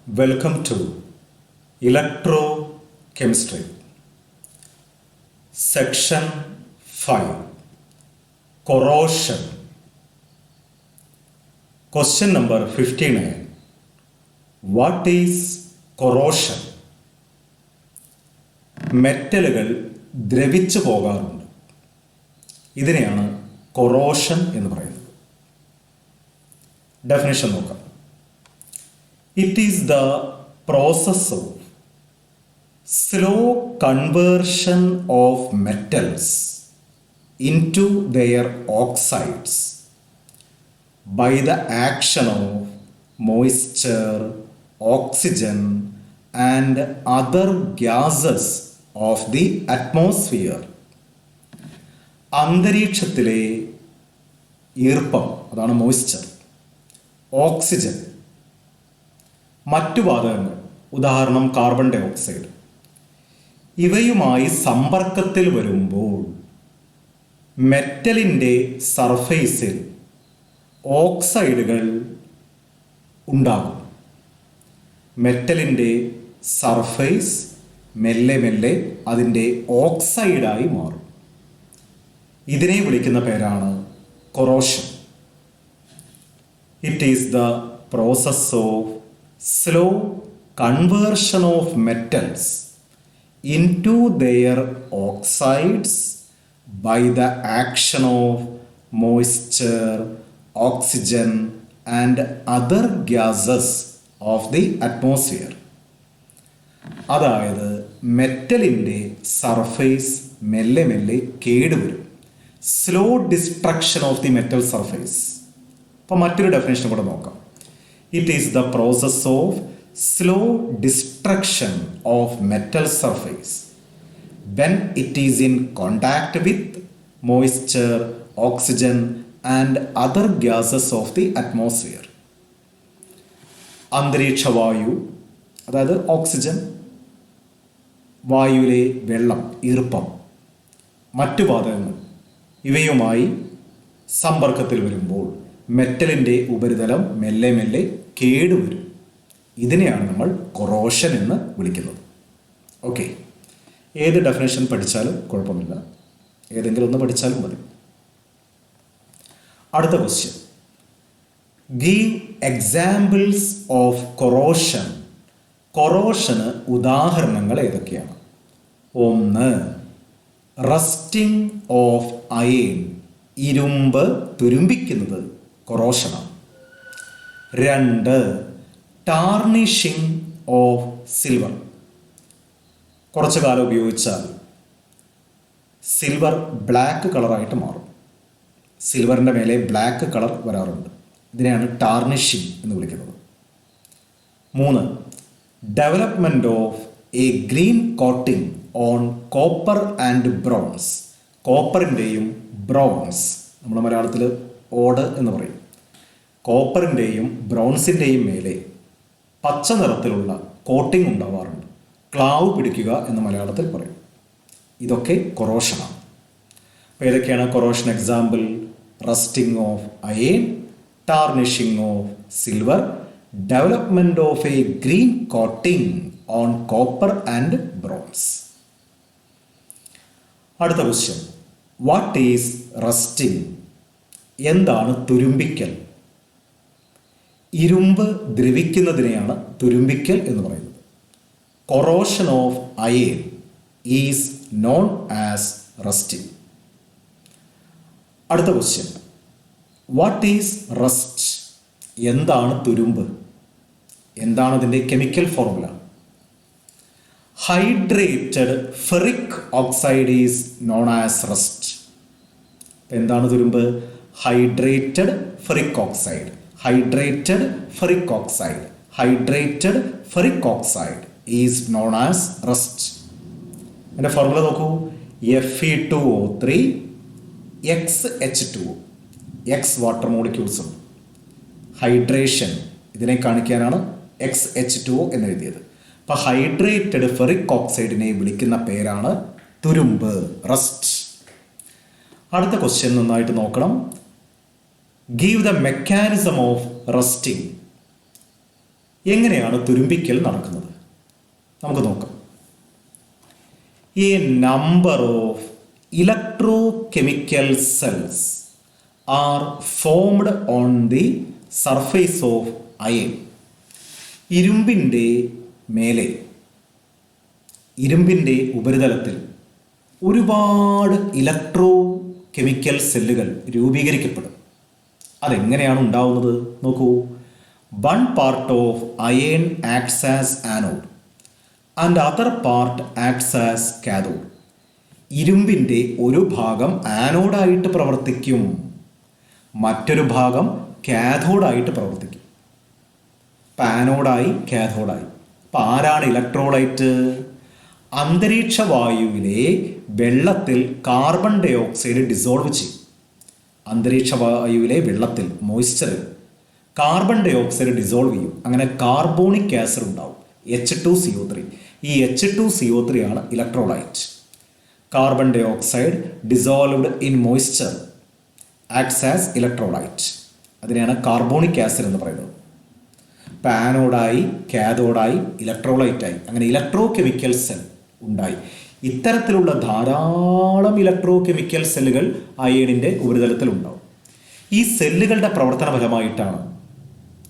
Welcome to Electrochemistry, Section 5, Corrosion. Question number 59. What is corrosion? മെറ്റലുകൾ ദ്രവിച്ചു പോകാറുണ്ട്. ഇതിനെയാണ് corrosion എന്ന് പറയുന്നത്. ഡെഫിനിഷൻ നോക്കാം. It is the process of slow conversion of metals into their oxides by the action of moisture, oxygen, and other gases of the atmosphere. അന്തരീക്ഷത്തിലെ ഈർപ്പം, അതാണ് moisture, oxygen, മറ്റു വാതകങ്ങൾ, ഉദാഹരണം കാർബൺ ഡൈ ഓക്സൈഡ്, ഇവയുമായി സമ്പർക്കത്തിൽ വരുമ്പോൾ മെറ്റലിൻ്റെ സർഫേസിൽ ഓക്സൈഡുകൾ ഉണ്ടാകും. മെറ്റലിൻ്റെ സർഫേസ് മെല്ലെ മെല്ലെ അതിൻ്റെ ഓക്സൈഡായി മാറും. ഇതിനെ വിളിക്കുന്ന പേരാണ് corrosion. It is the process of slow conversion of metals into their oxides by the action of moisture, oxygen, and other gases of the atmosphere. അതായത് മെറ്റലിൻ്റെ സർഫേസ് മെല്ലെ മെല്ലെ കേടുവരും. Slow destruction of the metal surface. അപ്പോൾ മറ്റൊരു definition കൂടെ നോക്കാം. It is the process of slow destruction of metal surface when it is in contact with moisture, oxygen, and other gases of the atmosphere. അന്തരീക്ഷ വായു, അതായത് oxygen, വായുവിലെ വെള്ളം, ഈർപ്പം, മറ്റു വാതകങ്ങൾ ഇവയുമായി സമ്പർക്കത്തിൽ വരുമ്പോൾ മെറ്റലിൻ്റെ ഉപരിതലം മെല്ലെ മെല്ലെ കേടുവരും. ഇതിനെയാണ് നമ്മൾ കൊറോഷൻ എന്ന് വിളിക്കുന്നത്. ഓക്കെ, ഏത് ഡെഫിനേഷൻ പഠിച്ചാലും കുഴപ്പമില്ല, ഏതെങ്കിലും ഒന്ന് പഠിച്ചാലും മതി. അടുത്ത question. Give examples of corrosion. കൊറോഷന് ഉദാഹരണങ്ങൾ ഏതൊക്കെയാണ്? 1. Rusting of iron. ഇരുമ്പ് തുരുമ്പിക്കുന്നത് കൊറോഷനാണ്. 2. Tarnishing of silver. കുറച്ചു കാലം ഉപയോഗിച്ചാൽ സിൽവർ ബ്ലാക്ക് കളറായിട്ട് മാറും. സിൽവറിൻ്റെ മേലെ ബ്ലാക്ക് കളർ വരാറുണ്ട്. ഇതിനെയാണ് ടാർണിഷിംഗ് എന്ന് വിളിക്കുന്നത്. 3. Development of a green coating on copper and bronze. കോപ്പറിൻ്റെയും ബ്രോൺസ്, നമ്മൾ മലയാളത്തിൽ ഓട് എന്ന് പറയും, കോപ്പറിൻ്റെയും ബ്രോൺസിൻ്റെയും മേലെ പച്ച നിറത്തിലുള്ള കോട്ടിംഗ് ഉണ്ടാവാറുണ്ട്. ക്ലാവ് പിടിക്കുക എന്ന് മലയാളത്തിൽ പറയും. ഇതൊക്കെ കൊറോഷനാണ്. അപ്പോൾ ഏതൊക്കെയാണ് corrosion example? Rusting of iron, tarnishing of silver, development of a green coating on copper and bronze. അടുത്ത ക്വസ്റ്റ്യൻ. What is rusting? എന്താണ് തുരുമ്പിക്കൽ? ഇരുമ്പ് ദ്രവിക്കുന്നതിനെയാണ് തുരുമ്പിക്കൽ എന്ന് പറയുന്നത്. Corrosion of iron is known as rusting. അടുത്ത ക്വസ്റ്റ്യൻ. What is rust? എന്താണ് തുരുമ്പ്? എന്താണ് അതിൻ്റെ chemical formula? Hydrated ferric oxide is known as rust. എന്താണ് തുരുമ്പ്? Hydrated ferric oxide. Hydrated ferric oxide. Hydrated ferric oxide is known as rest. എൻ്റെ formula നോക്കൂ. Fe2O3 XH2O. X water മോളിക്യൂൾസും hydration ഇതിനെ കാണിക്കാനാണ് XH2O എന്ന് എഴുതിയത്. അപ്പോൾ ഹൈഡ്രേറ്റഡ് ഫെറിക് ഓക്സൈഡിനെ വിളിക്കുന്ന പേരാണ് തുരുമ്പ്, റസ്റ്റ്. അടുത്ത ക്വസ്റ്റ്യൻ നന്നായിട്ട് നോക്കണം. Give the mechanism of rusting. എങ്ങനെയാണ് തുരുമ്പിക്കൽ നടക്കുന്നത് നമുക്ക് നോക്കാം. A number of electrochemical cells are formed on the surface of iron. ഇരുമ്പിൻ്റെ മേലെ, ഇരുമ്പിൻ്റെ ഉപരിതലത്തിൽ ഒരുപാട് ഇലക്ട്രോ കെമിക്കൽ സെല്ലുകൾ രൂപീകരിക്കപ്പെടും. അതെങ്ങനെയാണ് ഉണ്ടാവുന്നത് നോക്കൂ. One part of iron acts as anode and other part acts as cathode. ഇരുമ്പിൻ്റെ ഒരു ഭാഗം ആനോഡായിട്ട് പ്രവർത്തിക്കും, മറ്റൊരു ഭാഗം കാഥോഡായിട്ട് പ്രവർത്തിക്കും. ഇപ്പം ആനോഡായി കാഥോഡായി. അപ്പം ആരാണ് ഇലക്ട്രോലൈറ്റ്? അന്തരീക്ഷ വായുവിലെ വെള്ളത്തിൽ കാർബൺ ഡൈ ഓക്സൈഡ് ഡിസോൾവ് ചെയ്യും. അന്തരീക്ഷ വായുവിലെ വെള്ളത്തിൽ, മോയ്സ്ചറിൽ കാർബൺ ഡൈ ഓക്സൈഡ് ഡിസോൾവ് ചെയ്യും. അങ്ങനെ കാർബോണിക് ആസിഡ് ഉണ്ടാവും, H2CO3. ഈ H2CO3 ആണ് electrolyte. Carbon dioxide dissolved in moisture acts as electrolyte. അതിനെയാണ് കാർബോണിക് ആസിഡ് എന്ന് പറയുന്നത്. ഇപ്പം ആനോഡായി, കാഥോഡായി, ഇലക്ട്രോലൈറ്റായി, അങ്ങനെ ഇലക്ട്രോ കെമിക്കൽ സെൽ ഉണ്ടായി. ഇത്തരത്തിലുള്ള ധാരാളം ഇലക്ട്രോ കെമിക്കൽ സെല്ലുകൾ അയണിൻ്റെ ഉപരിതലത്തിൽ ഉണ്ടാവും. ഈ സെല്ലുകളുടെ പ്രവർത്തന ഫലമായിട്ടാണ്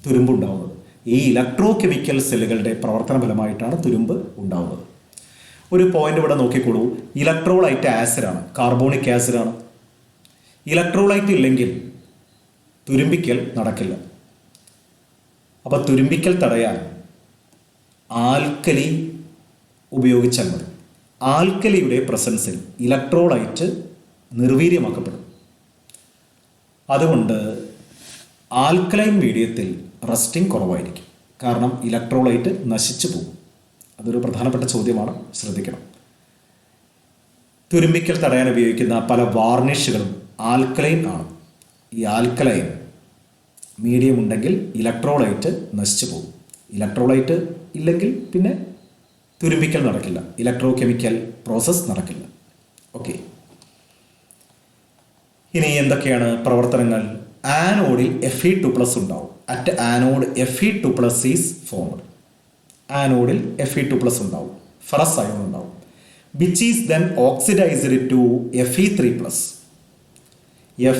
തുരുമ്പുണ്ടാവുന്നത്. ഈ ഇലക്ട്രോ കെമിക്കൽ സെല്ലുകളുടെ പ്രവർത്തന ഫലമായിട്ടാണ് തുരുമ്പ് ഉണ്ടാവുന്നത്. ഒരു പോയിന്റ് ഇവിടെ നോക്കിക്കോളൂ. ഇലക്ട്രോലൈറ്റ് ആസിഡാണ്, കാർബോണിക് ആസിഡാണ്. ഇലക്ട്രോലൈറ്റ് ഇല്ലെങ്കിൽ തുരുമ്പിക്കൽ നടക്കില്ല. അപ്പോൾ തുരുമ്പിക്കൽ തടയാൻ ആൽക്കലി ഉപയോഗിച്ചാൽ മതി. ആൽക്കലിയുടെ പ്രസൻസിൽ ഇലക്ട്രോലൈറ്റ് നിർവീര്യമാക്കപ്പെടും. അതുകൊണ്ട് ആൽക്കലൈൻ മീഡിയത്തിൽ റസ്റ്റിംഗ് കുറവായിരിക്കും, കാരണം ഇലക്ട്രോലൈറ്റ് നശിച്ചു പോകും. അതൊരു പ്രധാനപ്പെട്ട ചോദ്യമാണ്, ശ്രദ്ധിക്കണം. തുരുമ്പിക്കൽ തടയാൻ ഉപയോഗിക്കുന്ന പല വാർണിഷുകളും ആൽക്കലൈൻ ആണ്. ഈ ആൽക്കലൈൻ മീഡിയം ഉണ്ടെങ്കിൽ ഇലക്ട്രോലൈറ്റ് നശിച്ചു പോകും. ഇലക്ട്രോലൈറ്റ് ഇല്ലെങ്കിൽ പിന്നെ തുരുമ്പിക്കൽ നടക്കില്ല, ഇലക്ട്രോ കെമിക്കൽ പ്രോസസ്സ് നടക്കില്ല. ഓക്കെ, ഇനി എന്തൊക്കെയാണ് പ്രവർത്തനങ്ങൾ? ആനോഡിൽ Fe2+ ഉണ്ടാവും. At anode Fe2+ is formed. ആനോഡിൽ Fe2+ ഉണ്ടാവും, ഫെറസ് അയോൺ ഉണ്ടാവും, which is then oxidised to Fe3+.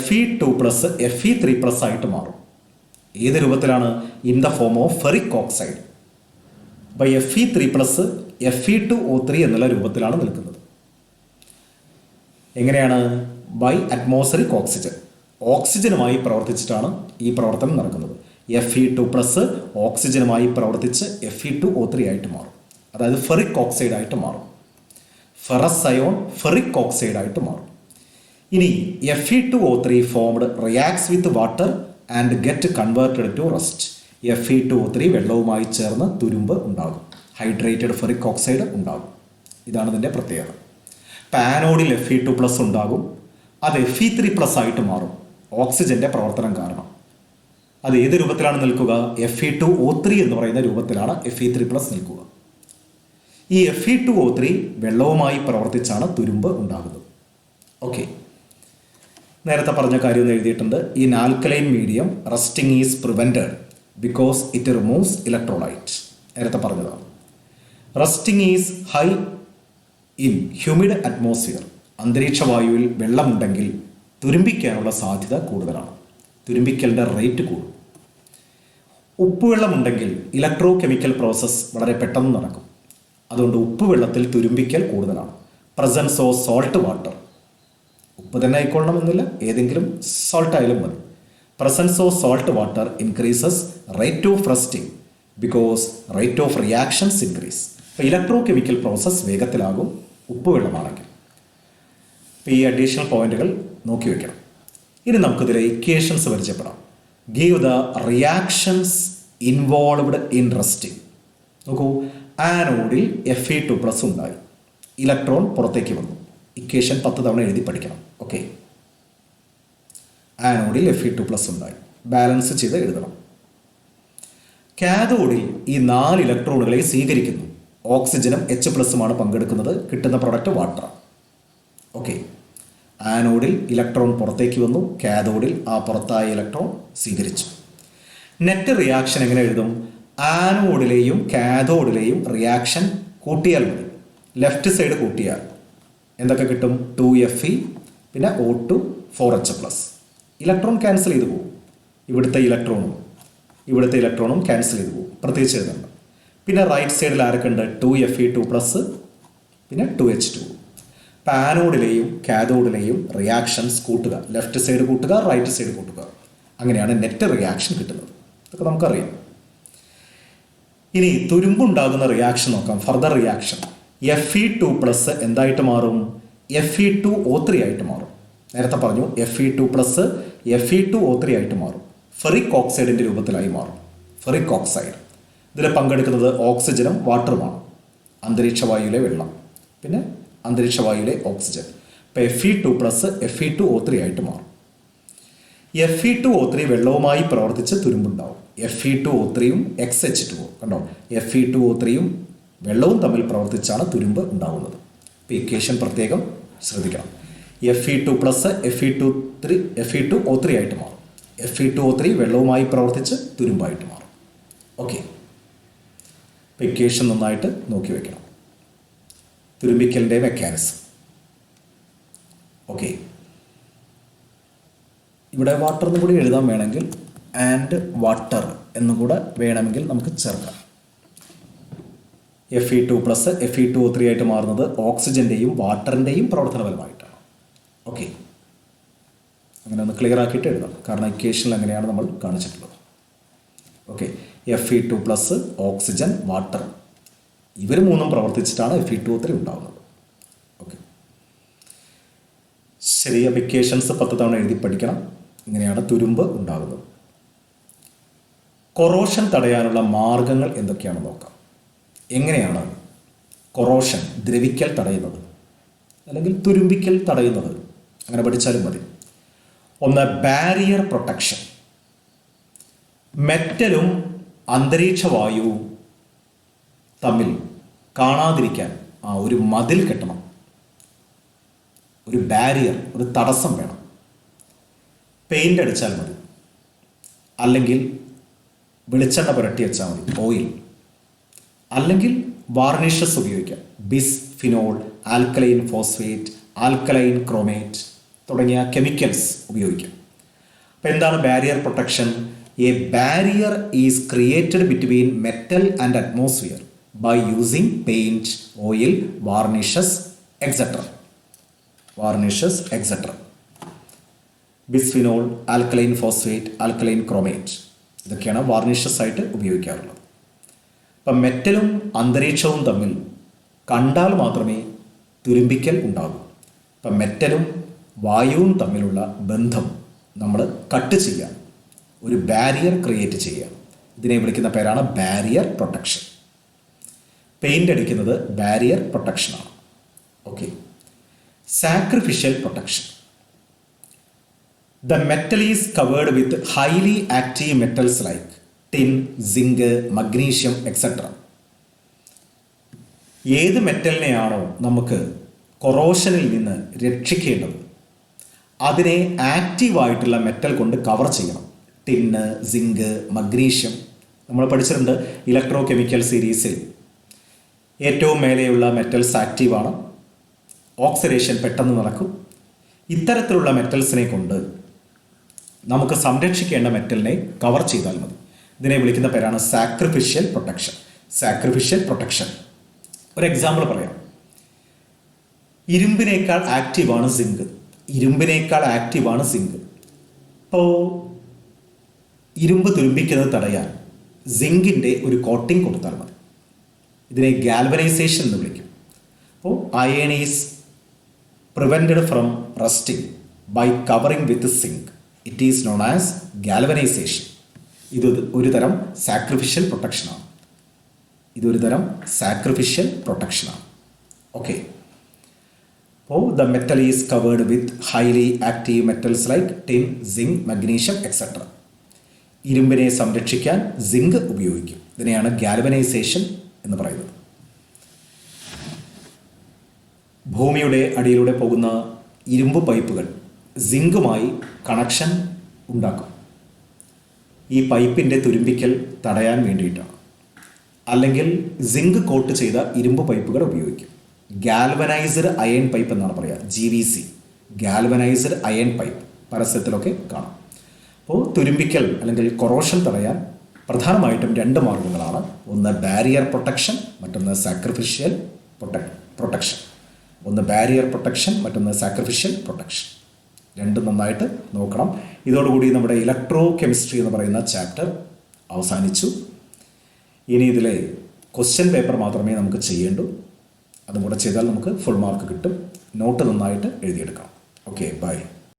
Fe2+ Fe3+ ആയിട്ട് മാറും. ഏത് രൂപത്തിലാണ്? In the form of ferric oxide. അപ്പോൾ Fe3+ Fe2O3 എന്നുള്ള രൂപത്തിലാണ് നിൽക്കുന്നത്. എങ്ങനെയാണ്? By atmospheric oxygen. ഓക്സിജനുമായി പ്രവർത്തിച്ചിട്ടാണ് ഈ പ്രവർത്തനം നടക്കുന്നത്. Fe2+ ഓക്സിജനുമായി പ്രവർത്തിച്ച് Fe2O3 ആയിട്ട് മാറും. അതായത് ഫെറിക് ഓക്സൈഡ് ആയിട്ട് മാറും. ഫെറസ് അയോൺ ഫെറിക് ഓക്സൈഡ് ആയിട്ട് മാറും. ഇനി Fe2O3 formed reacts with water and get converted to rust. Fe2O3 വെള്ളവുമായി ചേർന്ന് തുരുമ്പ് ഉണ്ടാകും, ഹൈഡ്രേറ്റഡ് ഫെറിക് ഓക്സൈഡ് ഉണ്ടാകും. ഇതാണ് ഇതിൻ്റെ പ്രത്യേകത. പാനോഡിൽ Fe2+ ഉണ്ടാകും, അത് Fe3+ ആയിട്ട് മാറും ഓക്സിജൻ്റെ പ്രവർത്തനം കാരണം. അത് ഏത് രൂപത്തിലാണ് നിൽക്കുക? Fe2O3 എന്ന് പറയുന്ന രൂപത്തിലാണ് Fe3+ നിൽക്കുക. ഈ Fe2O3 വെള്ളവുമായി പ്രവർത്തിച്ചാണ് തുരുമ്പ് ഉണ്ടാകുന്നത്. ഓക്കെ, നേരത്തെ പറഞ്ഞ കാര്യം ഒന്ന് എഴുതിയിട്ടുണ്ട്. In alkaline medium rusting is prevented because it removes electrolyte. നേരത്തെ പറഞ്ഞതാണ്. Rusting is high in humid atmosphere. അന്തരീക്ഷ വായുവിൽ വെള്ളമുണ്ടെങ്കിൽ തുരുമ്പിക്കാനുള്ള സാധ്യത കൂടുതലാണ്, തുരുമ്പിക്കലിൻ്റെ റേറ്റ് കൂടും. ഉപ്പുവെള്ളമുണ്ടെങ്കിൽ ഇലക്ട്രോ കെമിക്കൽ പ്രോസസ്സ് വളരെ പെട്ടെന്ന് നടക്കും. അതുകൊണ്ട് ഉപ്പുവെള്ളത്തിൽ തുരുമ്പിക്കൽ കൂടുതലാണ്. പ്രസൻസ് ഓഫ് സോൾട്ട് വാട്ടർ, ഉപ്പ് തന്നെ ആയിക്കൊള്ളണമെന്നില്ല, ഏതെങ്കിലും സോൾട്ട് ആയാലും മതി. Presence of salt water increases rate of rusting because rate of reactions increase. അപ്പോൾ ഇലക്ട്രോ കെമിക്കൽ പ്രോസസ്സ് വേഗത്തിലാകും ഉപ്പുവെള്ളമാണെങ്കിൽ. അപ്പോൾ ഈ അഡീഷണൽ പോയിന്റുകൾ നോക്കി വയ്ക്കണം. ഇനി നമുക്കിതിലെ ഇക്വേഷൻസ് പരിചയപ്പെടാം. Give the reactions involved in rusting. നോക്കൂ, ആനോഡിൽ Fe2+ ഉണ്ടായി, ഇലക്ട്രോൺ പുറത്തേക്ക് വന്നു. ഇക്വേഷൻ 10 തവണ എഴുതി പഠിക്കണം. ഓക്കെ, ആനോഡിൽ Fe2+ ഉണ്ടായി, ബാലൻസ് ചെയ്ത് എഴുതണം. കാഥോഡിൽ ഈ 4 ഇലക്ട്രോണുകളെ സ്വീകരിക്കുന്നു. ഓക്സിജനും H+ഉമാണ് പങ്കെടുക്കുന്നത്. കിട്ടുന്ന പ്രൊഡക്റ്റ് വാട്ടർ. ഓക്കെ, ആനോഡിൽ ഇലക്ട്രോൺ പുറത്തേക്ക് വന്നു, കാഥോഡിൽ ആ പുറത്തായ ഇലക്ട്രോൺ സ്വീകരിച്ചു. നെറ്റ് റിയാക്ഷൻ എങ്ങനെ എഴുതും? ആനോഡിലെയും കാഥോഡിലെയും റിയാക്ഷൻ കൂട്ടിയാൽ മതി. ലെഫ്റ്റ് സൈഡ് കൂട്ടിയാൽ എന്തൊക്കെ കിട്ടും? 2Fe പിന്നെ O2 4H+. ഇലക്ട്രോൺ ക്യാൻസൽ ചെയ്ത് പോകും. ഇവിടുത്തെ ഇലക്ട്രോണും ക്യാൻസൽ ചെയ്ത് പോകും. പ്രത്യേകിച്ച് എഴുതണ്ട. പിന്നെ റൈറ്റ് സൈഡിൽ ആരൊക്കെ ഉണ്ട്? 2Fe2+, പിന്നെ 2H2. ഇപ്പം ആനോഡിലെയും കാഥോഡിലെയും റിയാക്ഷൻസ് കൂട്ടുക. ലെഫ്റ്റ് സൈഡ് കൂട്ടുക, റൈറ്റ് സൈഡ് കൂട്ടുക. അങ്ങനെയാണ് നെറ്റ് റിയാക്ഷൻ കിട്ടുന്നത്. ഇതൊക്കെ നമുക്കറിയാം. ഇനി തുരുമ്പുണ്ടാകുന്ന റിയാക്ഷൻ നോക്കാം. ഫർദർ റിയാക്ഷൻ Fe2+ എന്തായിട്ട് മാറും? Fe2O3 ആയിട്ട് മാറും. നേരത്തെ പറഞ്ഞു Fe2+ Fe2O3 ആയിട്ട് മാറും. ഫെറിക് ഓക്സൈഡിൻ്റെ രൂപത്തിലായി മാറും. Ferric oxide. ഇതിൽ പങ്കെടുക്കുന്നത് ഓക്സിജനും വാട്ടറുമാണ്. അന്തരീക്ഷവായുവിലെ വെള്ളം, പിന്നെ അന്തരീക്ഷവായുവിലെ ഓക്സിജൻ. ഇപ്പോൾ Fe2+ Fe2O3 ആയിട്ട് മാറും. Fe2O3 വെള്ളവുമായി പ്രവർത്തിച്ച് തുരുമ്പുണ്ടാവും. Fe2O3യും XH2O കണ്ടോ, Fe2O3യും വെള്ളവും തമ്മിൽ പ്രവർത്തിച്ചാണ് തുരുമ്പ് ഉണ്ടാകുന്നത്. ഇപ്പോൾ ഇക്വേഷൻ പ്രത്യേകം ശ്രദ്ധിക്കണം. Fe2+ Fe2O3 ആയിട്ട് മാറും. Fe2O3 വെള്ളവുമായി പ്രവർത്തിച്ച് തുരുമ്പായിട്ട് മാറും. ഓക്കെ, ഇപ്പോൾ ഇക്വേഷൻ നന്നായിട്ട് നോക്കി വയ്ക്കണം. തുരുമ്പിക്കലിൻ്റെ മെക്കാനിസം. ഓക്കെ, ഇവിടെ വാട്ടർ എന്നും കൂടി എഴുതാൻ വേണമെങ്കിൽ ആൻഡ് വാട്ടർ എന്നും കൂടെ വേണമെങ്കിൽ നമുക്ക് ചേർക്കാം. Fe2+ Fe2O3 ആയിട്ട് മാറുന്നത് ഓക്സിജൻ്റെയും വാട്ടറിൻ്റെയും പ്രവർത്തന ഫലമായിട്ടാണ്. ഓക്കെ, അങ്ങനെ ഒന്ന് ക്ലിയർ ആക്കിയിട്ട് എഴുതാം. കാരണം ഇക്വേഷനിൽ അങ്ങനെയാണ് നമ്മൾ കാണിച്ചിട്ടുള്ളത്. ഓക്കെ, Fe2+ ഓക്സിജൻ വാട്ടർ ഇവർ മൂന്നും പ്രവർത്തിച്ചിട്ടാണ് Fe2O3 ഉണ്ടാകുന്നത്. ഓക്കെ, ശരി. അപ്പോൾ ഇക്വേഷൻസ് 10 തവണ എഴുതി പഠിക്കണം. ഇങ്ങനെയാണ് തുരുമ്പ് ഉണ്ടാകുന്നത്. കൊറോഷൻ തടയാനുള്ള മാർഗങ്ങൾ എന്തൊക്കെയാണെന്ന് നോക്കാം. എങ്ങനെയാണ് കൊറോഷൻ, ദ്രവിക്കൽ തടയുന്നത് അല്ലെങ്കിൽ തുരുമ്പിക്കൽ തടയുന്നത്? അങ്ങനെ പഠിച്ചാലും മതി. ഒന്ന്, ബാരിയർ പ്രൊട്ടക്ഷൻ. മെറ്റലും അന്തരീക്ഷവായുവും തമ്മിൽ കാണാതിരിക്കാൻ ഒരു മതിൽ കെട്ടണം. ഒരു ബാരിയർ, ഒരു തടസ്സം വേണം. പെയിൻ്റ് അടിച്ചാൽ മതി, അല്ലെങ്കിൽ വെളിച്ചെണ്ണ പുരട്ടി വെച്ചാൽ മതി, ഓയിൽ, അല്ലെങ്കിൽ വാർണിഷസ് ഉപയോഗിക്കാം. Bisphenol, alkaline phosphate, alkaline chromate തുടങ്ങിയ കെമിക്കൽസ് ഉപയോഗിക്കാം. അപ്പോൾ എന്താണ് barrier protection? A barrier is created between metal and atmosphere by using paint, oil, varnishes, etc. Bisphenol, alkaline phosphate, alkaline chromate ഇതൊക്കെയാണ് വാർണിഷസ് ആയിട്ട് ഉപയോഗിക്കാറുള്ളത്. അപ്പം മെറ്റലും അന്തരീക്ഷവും തമ്മിൽ കണ്ടാൽ മാത്രമേ തുരുമ്പിക്കൽ ഉണ്ടാകൂ. അപ്പം മെറ്റലും വായുവും തമ്മിലുള്ള ബന്ധം നമ്മൾ കട്ട് ചെയ്യാൻ, ഒരു ബാരിയർ ക്രിയേറ്റ് ചെയ്യുക. ഇതിനെ വിളിക്കുന്ന പേരാണ് ബാരിയർ പ്രൊട്ടക്ഷൻ. പെയിൻ്റ് അടിക്കുന്നത് ബാരിയർ പ്രൊട്ടക്ഷനാണ്. Okay, sacrificial protection. The metal is covered with highly active metals like tin, zinc, magnesium etcetera. ഏത് മെറ്റലിനെയാണോ നമുക്ക് കൊറോഷനിൽ നിന്ന് രക്ഷിക്കേണ്ടത് അതിനെ ആക്റ്റീവായിട്ടുള്ള മെറ്റൽ കൊണ്ട് കവർ ചെയ്യണം. ടിന്ന്, സിങ്ക്, മഗ്നീഷ്യം നമ്മൾ പഠിച്ചിട്ടുണ്ട് ഇലക്ട്രോ കെമിക്കൽ സീരീസിൽ. ഏറ്റവും മേലെയുള്ള മെറ്റൽസ് ആക്റ്റീവാണ്, ഓക്സിഡേഷൻ പെട്ടെന്ന് നടക്കും. ഇത്തരത്തിലുള്ള മെറ്റൽസിനെ കൊണ്ട് നമുക്ക് സംരക്ഷിക്കേണ്ട മെറ്റലിനെ കവർ ചെയ്താൽ മതി. ഇതിനെ വിളിക്കുന്ന പേരാണ് സാക്രിഫിഷ്യൽ പ്രൊട്ടക്ഷൻ. Sacrificial protection. ഒരു എക്സാമ്പിൾ പറയാം. ഇരുമ്പിനേക്കാൾ ആക്റ്റീവാണ് സിങ്ക്. അപ്പോൾ ഇരുമ്പ് തുരുമ്പിക്കുന്നത് തടയാൻ സിങ്കിൻ്റെ ഒരു കോട്ടിംഗ് കൊടുത്താൽ മതി. ഇതിനെ ഗാൽവനൈസേഷൻ എന്ന് വിളിക്കും. അപ്പോൾ iron is prevented from rusting by covering with zinc. It is known as galvanisation. ഇത് ഒരു തരം സാക്രിഫിഷ്യൽ പ്രൊട്ടക്ഷനാണ്. ഓക്കെ, അപ്പോൾ the metal is covered with highly active metals like tin, zinc, magnesium etcetera. ഇരുമ്പിനെ സംരക്ഷിക്കാൻ സിങ്ക് ഉപയോഗിക്കും. ഇതിനെയാണ് ഗാൽവനൈസേഷൻ എന്ന് പറയുന്നത്. ഭൂമിയുടെ അടിയിലൂടെ പോകുന്ന ഇരുമ്പ് പൈപ്പുകൾ സിങ്കുമായി കണക്ഷൻ ഉണ്ടാക്കും. ഈ പൈപ്പിൻ്റെ തുരുമ്പിക്കൽ തടയാൻ വേണ്ടിയിട്ടാണ്. അല്ലെങ്കിൽ സിങ്ക് കോട്ട് ചെയ്ത ഇരുമ്പ് പൈപ്പുകൾ ഉപയോഗിക്കും. ഗാൽവനൈസ്ഡ് അയൺ പൈപ്പ് എന്നാണ് പറയുക, GVC, ഗാൽവനൈസ്ഡ് അയൺ പൈപ്പ്, പരസ്യത്തിലൊക്കെ കാണാം. അപ്പോൾ തുരുമ്പിക്കൽ അല്ലെങ്കിൽ കൊറോഷൻ തടയാൻ പ്രധാനമായിട്ടും 2 മാർഗ്ഗങ്ങളാണ്. ഒന്ന് ബാരിയർ പ്രൊട്ടക്ഷൻ, മറ്റൊന്ന് സാക്രിഫിഷ്യൽ പ്രൊട്ടക്ഷൻ. ഒന്ന് ബാരിയർ പ്രൊട്ടക്ഷൻ, മറ്റൊന്ന് സാക്രിഫിഷ്യൽ പ്രൊട്ടക്ഷൻ. രണ്ടും നന്നായിട്ട് നോക്കണം. ഇതോടുകൂടി നമ്മുടെ ഇലക്ട്രോ കെമിസ്ട്രി എന്ന് പറയുന്ന ചാപ്റ്റർ അവസാനിച്ചു. ഇനി ഇതിലെ ക്വസ്റ്റ്യൻ പേപ്പർ മാത്രമേ നമുക്ക് ചെയ്യേണ്ടൂ. അതും കൂടെ ചെയ്താൽ നമുക്ക് ഫുൾ മാർക്ക് കിട്ടും. നോട്ട് നന്നായിട്ട് എഴുതിയെടുക്കണം. Okay, by.